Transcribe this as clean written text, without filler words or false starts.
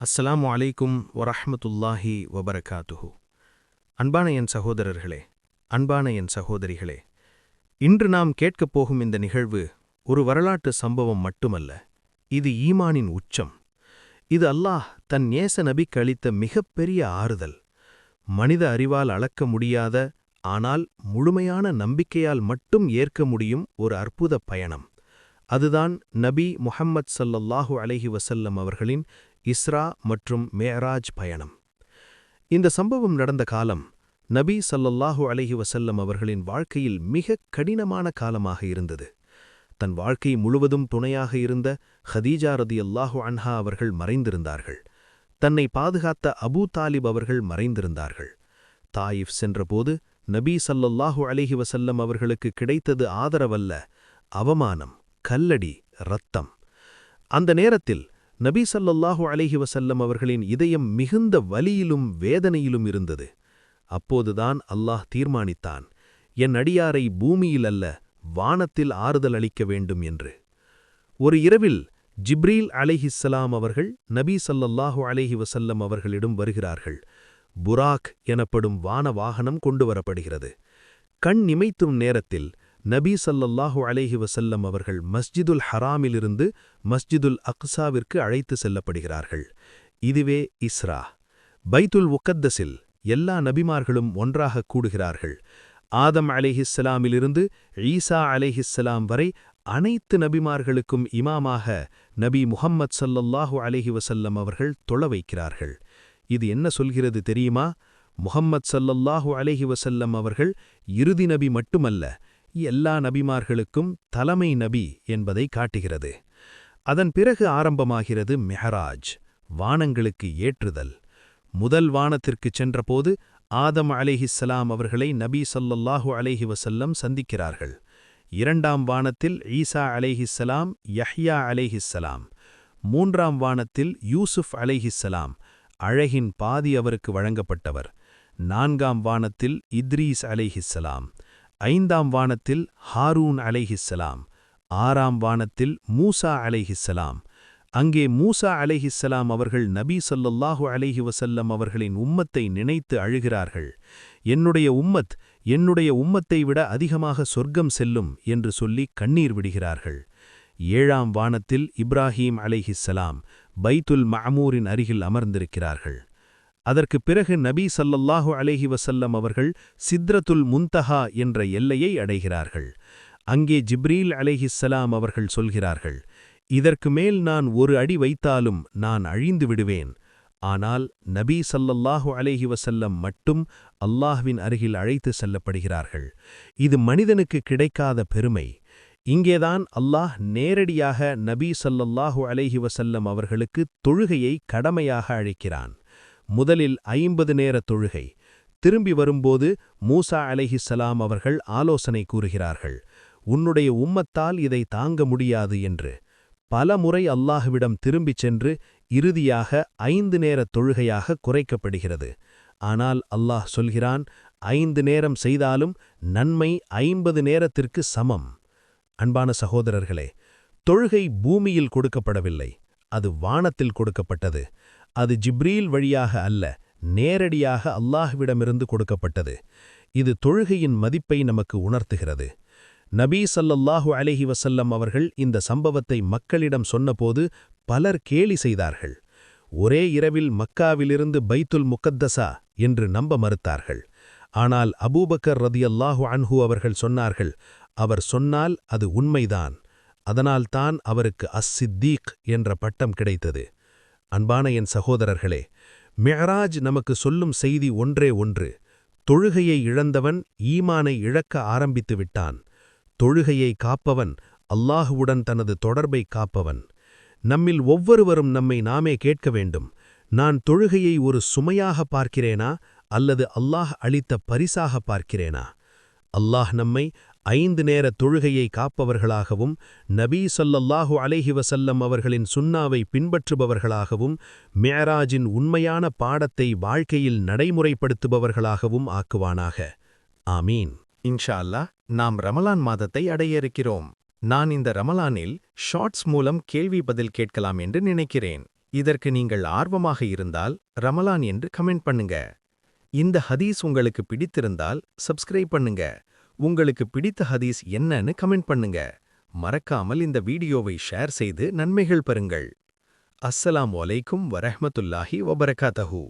அஸ்ஸலாமு அலைக்கும் வரஹ்மத்துல்லாஹி வபரகாத்துஹு. அன்பான என் சகோதரர்களே, அன்பான என் சகோதரிகளே, இன்று நாம் கேட்கப் போகும் இந்த நிகழ்வு ஒரு வரலாற்று சம்பவம் மட்டுமல்ல, இது ஈமானின் உச்சம். இது அல்லாஹ் தன் நேச நபிக்கு அளித்த மிகப்பெரிய ஆறுதல். மனித அறிவால் அளக்க முடியாத, ஆனால் முழுமையான நம்பிக்கையால் மட்டும் ஏற்க முடியும் ஒரு அற்புத பயணம். அதுதான் நபி முஹம்மத் ஸல்லல்லாஹு அலைஹி வஸல்லம் அவர்களின் இஸ்ரா மற்றும் மேராஜ் பயணம். இந்த சம்பவம் நடந்த காலம் நபி ஸல்லல்லாஹு அலைஹி வஸல்லம் அவர்களின் வாழ்க்கையில் மிகக் கடினமான காலமாக இருந்தது. தன் வாழ்க்கை முழுவதும் துணையாக இருந்த ஹதீஜா ரதியல்லாஹு அன்ஹா அவர்கள் மறைந்திருந்தார்கள். தன்னை பாதுகாத்த அபூ தாலிப் அவர்கள் மறைந்திருந்தார்கள். தாயிஃப் சென்றபோது நபி ஸல்லல்லாஹு அலைஹி வஸல்லம் அவர்களுக்கு கிடைத்தது ஆதரவல்ல, அவமானம், கல்லடி, இரத்தம். அந்த நேரத்தில் நபி ஸல்லல்லாஹு அலைஹி வஸல்லம் அவர்களின் இதயம் மிகுந்த வலியிலும் வேதனையிலும் இருந்தது. அப்போதுதான் அல்லாஹ் தீர்மானித்தான், என் அடியாரை பூமியில் அல்ல, வானத்தில் ஆறுதல் அளிக்க வேண்டும் என்று. ஒரு இரவில் ஜிப்ரீல் அலைஹிஸ்ஸலாம் அவர்கள் நபி ஸல்லல்லாஹு அலைஹி வஸல்லம் அவர்களிடம் வருகிறார்கள். புராக் எனப்படும் வான வாகனம் கொண்டு வரப்படுகிறது. கண் நிமைத்தும் நேரத்தில் நபி ஸல்லல்லாஹு அலைஹி வஸல்லம் அவர்கள் மஸ்ஜிதுல் ஹராமிலிருந்து மஸ்ஜிதுல் அக்ஸாவிற்கு அழைத்து செல்லப்படுகிறார்கள். இதுவே இஸ்ரா. பைத்துல் முகத்தஸில் எல்லா நபிமார்களும் ஒன்றாக கூடுகிறார்கள். ஆதம் அலைஹிஸ்ஸலாமிலிருந்து ஈசா அலைஹிஸ்ஸலாம் வரை அனைத்து நபிமார்களுக்கும் இமாமாக நபி முஹம்மத் ஸல்லல்லாஹு அலைஹி வஸல்லம் அவர்கள் தொழ வைக்கிறார்கள். இது என்ன சொல்கிறது தெரியுமா? முஹம்மத் ஸல்லல்லாஹு அலைஹி வஸல்லம் அவர்கள் இறுதி நபி மட்டுமல்ல, எல்லா நபிமார்களுக்கும் தலைமை நபி என்பதை காட்டுகிறது. அதன் பிறகு ஆரம்பமாகிறது மெஹராஜ், வானங்களுக்கு ஏற்றுதல். முதல் வானத்திற்குச் சென்றபோது ஆதம் அலைஹிஸ்ஸலாம் அவர்களை நபி ஸல்லல்லாஹு அலைஹி வஸல்லம் சந்திக்கிறார்கள். இரண்டாம் வானத்தில் ஈசா அலைஹிஸ்ஸலாம், யஹ்யா அலைஹிஸ்ஸலாம். மூன்றாம் வானத்தில் யூசுஃப் அலைஹிஸ்ஸலாம், அழகின் பாதி அவருக்கு வழங்கப்பட்டவர். நான்காம் வானத்தில் இத்ரீஸ் அலைஹிஸ்ஸலாம். ஐந்தாம் வானத்தில் ஹாரூன் அலைஹிஸ்ஸலாம். ஆறாம் வானத்தில் மூசா அலைஹிஸ்ஸலாம். அங்கே மூசா அலைஹிஸ்ஸலாம் அவர்கள் நபி ஸல்லல்லாஹு அலைஹி வஸல்லம் அவர்களின் உம்மத்தை நினைத்து அழுகிறார்கள். என்னுடைய உம்மத்தை விட அதிகமாக சொர்க்கம் செல்லும் என்று சொல்லி கண்ணீர் விடுகிறார்கள். ஏழாம் வானத்தில் இப்ராஹீம் அலைஹிஸ்ஸலாம் பைத்துல் மஅமூரின் அருகில் அமர்ந்திருக்கிறார்கள். அதற்குப் பிறகு நபி ஸல்லல்லாஹு அலைஹி வஸல்லம் அவர்கள் சித்ரத்துல் முன்தஹா என்ற எல்லையை அடைகிறார்கள். அங்கே ஜிப்ரீல் அலைஹிஸ்ஸலாம் அவர்கள் சொல்கிறார்கள், இதற்கு மேல் நான் ஒரு அடி வைத்தாலும் நான் அழிந்து விடுவேன். ஆனால் நபி ஸல்லல்லாஹு அலைஹி வஸல்லம் மட்டும் அல்லாஹ்வின் அருகில் அழைத்து செல்லப்படுகிறார்கள். இது மனிதனுக்கு கிடைக்காத பெருமை. இங்கேதான் அல்லாஹ் நேரடியாக நபி ஸல்லல்லாஹு அலைஹி வஸல்லம் அவர்களுக்கு தொழுகையை கடமையாக அழைக்கிறான். முதலில் 50 நேர தொழுகை. திரும்பி வரும்போது மூசா அலைஹிஸ்ஸலாம் அவர்கள் ஆலோசனை கூறுகிறார்கள், உன்னுடைய உம்மத்தால் இதை தாங்க முடியாது என்று. பல முறை அல்லாஹ்விடம் திரும்பிச் சென்று இறுதியாக 5 நேர தொழுகையாக குறைக்கப்படுகிறது. ஆனால் அல்லாஹ் சொல்கிறான், 5 நேரம் செய்தாலும் நன்மை 50 நேரத்திற்கு சமம். அன்பான சகோதரர்களே, தொழுகை பூமியில் கொடுக்கப்படவில்லை, அது வானத்தில் கொடுக்கப்பட்டது. அது ஜிப்ரீல் வழியாக அல்ல, நேரடியாக அல்லாஹ்விடமிருந்து கொடுக்கப்பட்டது. இது தொழுகையின் மதிப்பை நமக்கு உணர்த்துகிறது. நபி ஸல்லல்லாஹு அலைஹி வஸல்லம் அவர்கள் இந்த சம்பவத்தை மக்களிடம் சொன்னபோது பலர் கேலி செய்தார்கள். ஒரே இரவில் மக்காவிலிருந்து பைத்துல் முகத்தஸா என்று நம்ப மறுத்தார்கள். ஆனால் அபூபக்கர் ரதியல்லாஹு அன்ஹு அவர்கள் சொன்னார்கள், அவர் சொன்னால் அது உண்மைதான். அதனால்தான் அவருக்கு அஸ்-சித்தீக் என்ற பட்டம் கிடைத்தது. அன்பான என் சகோதரர்களே, மிஅராஜ் நமக்கு சொல்லும் செய்தி ஒன்றே ஒன்று: தொழுகையை இழந்தவன் ஈமானை இழக்க ஆரம்பித்து விட்டான். தொழுகையை காப்பவன் அல்லாஹுவுடன் தனது தொடர்பை காப்பவன். நம்மில் ஒவ்வொருவரும் நம்மை நாமே கேட்க வேண்டும், நான் தொழுகையை ஒரு சுமையாக பார்க்கிறேனா அல்லது அல்லாஹ் அளித்த பரிசாக பார்க்கிறேனா? அல்லாஹ் நம்மை 5 நேர தொழுகையை காப்பவர்களாகவும் நபி ஸல்லல்லாஹு அலைஹி வஸல்லம் அவர்களின் சுன்னாவை பின்பற்றுபவர்களாகவும் மிஅராஜின் உண்மையான பாடத்தை வாழ்க்கையில் நடைமுறைப்படுத்துபவர்களாகவும் ஆக்குவானாக. ஆமீன். இன்ஷா அல்லாஹ், நாம் ரமலான் மாதத்தை அடைய இருக்கிறோம். நான் இந்த ரமலானில் ஷார்ட்ஸ் மூலம் கேள்வி பதில் கேட்கலாம் என்று நினைக்கிறேன். இதற்கு நீங்கள் ஆர்வமாக இருந்தால் ரமலான் என்று கமெண்ட் பண்ணுங்க. இந்த ஹதீஸ் உங்களுக்கு பிடித்திருந்தால் சப்ஸ்கிரைப் பண்ணுங்க. உங்களுக்கு பிடித்த ஹதீஸ் என்னன்னு கமெண்ட் பண்ணுங்க. மறக்காமல் இந்த வீடியோவை ஷேர் செய்து நன்மைகள் பெறுங்கள். அஸ்ஸலாமு அலைக்கும் வரஹ்மத்துல்லாஹி வபரகாத்தஹு.